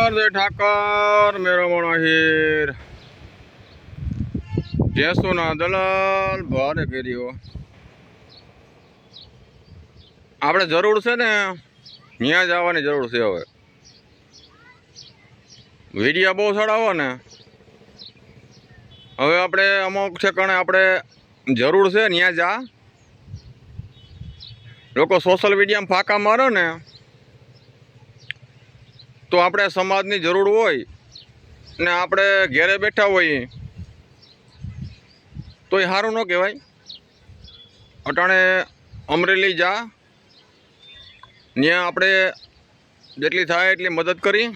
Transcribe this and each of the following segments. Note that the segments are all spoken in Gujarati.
જય ઠાકર મેરો હીર ભેંસોના દલાલ ભારે કર્યો. આપણે જરૂર છે ને ત્યાં જવાની જરૂર છે. હવે વિડીયા બહુ ચડાવો ને હવે આપણે અમુક ઠેકાણે આપણે જરૂર છે ત્યાં જા. લોકો સોશિયલ મીડિયામાં ફાંકા મારો ને તો આપણે સમાજની જરૂર હોય ને આપણે ઘેરે બેઠા હોઈએ તો એ સારું ન કહેવાય. અટાણે અમરેલી જા, ત્યાં આપણે જેટલી થાય એટલી મદદ કરી.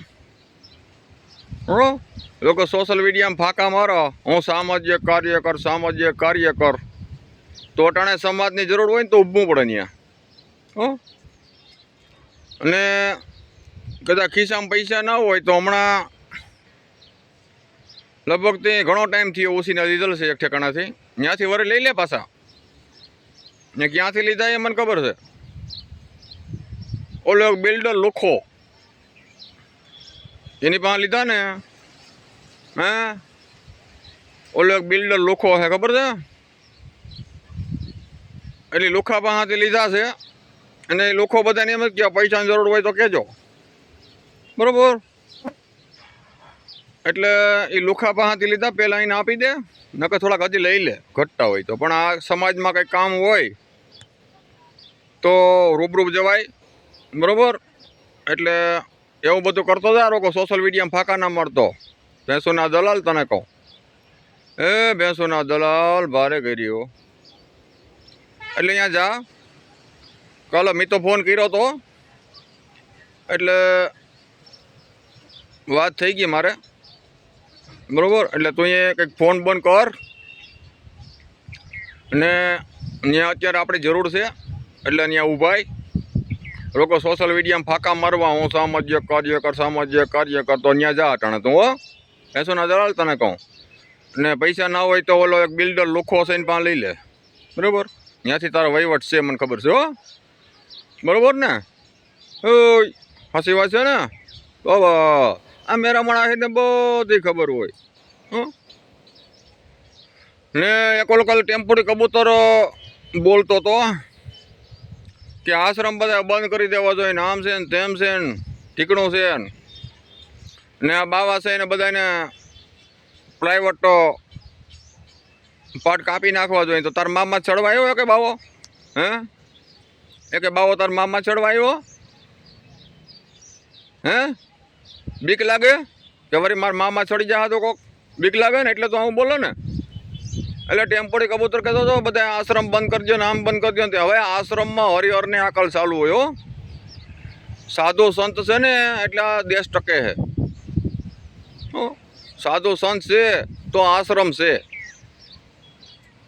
લોકો સોશિયલ મીડિયામાં ફાંકા મારો હું સામાજિક કાર્યકર તો અટાણે સમાજની જરૂર હોય ને તો ઊભવું પડે ત્યાં. અને કદાચ ખિસ્સામાં પૈસા ના હોય તો હમણાં લગભગ તે ઘણો ટાઈમ થયો ઓછીના લીધેલ છે એક ઠેકાણાથી. ત્યાંથી વરે લઈ લે પાછા. ને ક્યાંથી લીધા એ મને ખબર છે. ઓલો એક બિલ્ડર લુખો એની પાસે લીધા ને ઓલો એક બિલ્ડર લુખો છે ખબર છે. એટલે લુખા પાસેથી લીધા છે અને એ લુખો બધાને એમ જ કહે પૈસાની જરૂર હોય તો કહેજો, બરોબર. એટલે એ લુખા પાસેથી લીધા પહેલાં એને આપી દે, નકર થોડાક હજી લઈ લે ઘટતા હોય તો. પણ આ સમાજમાં કંઈ કામ હોય તો રૂબરૂ જવાય, બરોબર. એટલે એવું બધું કરતો જાય. લોકો સોશિયલ મીડિયામાં ફાંકા ના મળતો. ભેંસોના દલાલ તને કહું, ભેંસોના દલાલ ભારે કર્યો. એટલે અહીંયા જા. કાલે મેં તો ફોન કર્યો તો એટલે વાત થઈ ગઈ મારે, બરોબર. એટલે તું એ કંઈક ફોન બંધ કર ને ત્યાં અત્યારે આપણી જરૂર છે એટલે ત્યાં ઊભાય. લોકો સોશિયલ મીડિયામાં ફાંકા મારવા હું સામાજિક કાર્યકર તો ત્યાં જા અટાણે તું. ભેંસોના દલાલ તને કહું. ને પૈસા ના હોય તો ઓલો એક બિલ્ડર લુખો છે એને પાસે લઈ લે, બરોબર. ત્યાંથી તારો વહીવટ છે મને ખબર છે. બરોબર ને? ઓય હાસી વાત છે ને બાબા. આ મેરા માણા છે ને બધી ખબર હોય. ને એક ઓલો કાલે ટેમ્પોરી કબૂતર બોલતો હતો કે આશ્રમ બધા બંધ કરી દેવા જોઈએ ને આમ છે ને તેમ છે ને ઠીકણું છે ને આ બાવા છે ને બધાને પ્રાઇવેટ પાટ કાપી નાખવા જોઈએ. તો તારા મામા ચડવા આવ્યો કે બાવો? કે બાવો તાર મામા ચડવા આવ્યો? બીક લાગે કે વળી મારા મામા ચડી જાય તો કોક બીક લાગે ને એટલે તો હું બોલો ને. એટલે ટેમ્પોરી કબૂતર કહેતો હતો બધા આશ્રમ બંધ કરજો ને આમ બંધ કરજો ને. હવે આશ્રમમાં હરિહરની આકલ ચાલુ હોય. સાધુ સંત છે ને એટલે આ દેશ ટકે છે. સાધુ સંત છે તો આશ્રમ છે.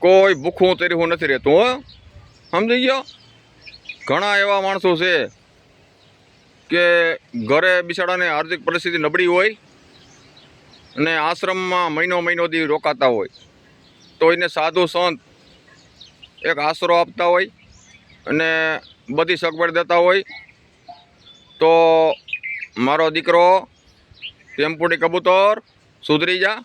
કોઈ ભૂખું તેરીવું નથી રહેતું. સમજી ગયો? ઘણા એવા માણસો છે કે ઘરે બિચારાને આર્થિક પરિસ્થિતિ નબળી હોય અને આશ્રમમાં મહિનો દી રોકાતા હોય તો એને સાધુ સંત એક આશરો આપતા હોય અને બધી સગવડ દેતા હોય. તો મારો દીકરો ટેમ્પોડી કબૂતર સુધરી જા.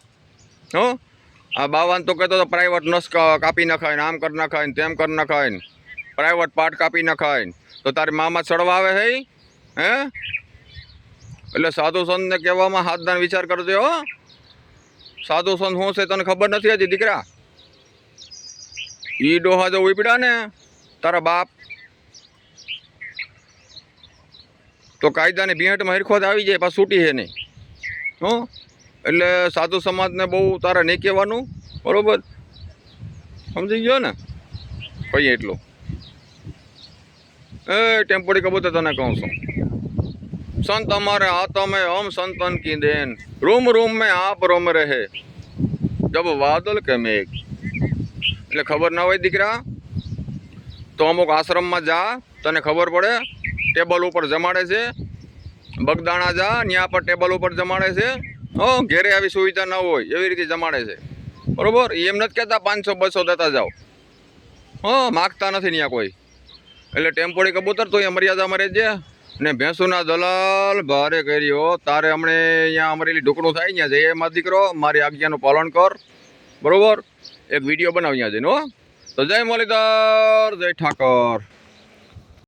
આ બાવાને તો કહેતો હતો પ્રાઇવેટ નસ કાપી નખાય ને આમ કરી નખાય ને તેમ કરી નખાય ને પ્રાઇવેટ પાર્ટ કાપી નખાય ને. તો તારી મામા ચડવા આવે છે એટલે સાધુ સંતને કહેવામાં હાથદાન વિચાર કરજો. સાધુ સંત શું છે તને ખબર નથી હજી દીકરા? ઈ ડોહા જો ઉપડ્યા ને તારા બાપ તો કાયદાની ભીંટમાં હરખો આવી જાય પાછું છૂટી છે નહીં. એટલે સાધુ સમાજને બહુ તારે નહીં કહેવાનું, બરોબર. સમજી ગયો ને? કહીએ એટલું. ટેમ્પોડી કબૂતર તને કહું છું, संत हमारे हाथों में हम संतन की देन रूम में आप रोम रहे जब वादल के मेघ. એટલે ખબર ના હોય દીકરા તો અમુક આશ્રમમાં જા, તને ખબર પડે. ટેબલ ઉપર જમાડે છે. બગદાણા જા, ત્યાં પર ટેબલ ઉપર જમાડે છે. ઘેરે આવી સુવિધા ના હોય એવી રીતે જમાડે છે, બરોબર. એમ નથી કહેતા 500-200 દેતા જાઓ. માગતા નથી ત્યાં કોઈ. એટલે ટેમ્પોડી કબૂતર તો એ મર્યાદામાં રહેજે. ને ભેંસોના દલાલ ભારે કર્યો. તારે હમણે અહીંયા અમરેલી ઢોકળું થાય ત્યાં જઈએ મારો દીકરો, મારી આજ્ઞાનું પાલન કર, બરોબર? એક વિડીયો બનાવ ત્યાં જઈને, હો. તો જય મુરલીધર, જય ઠાકર.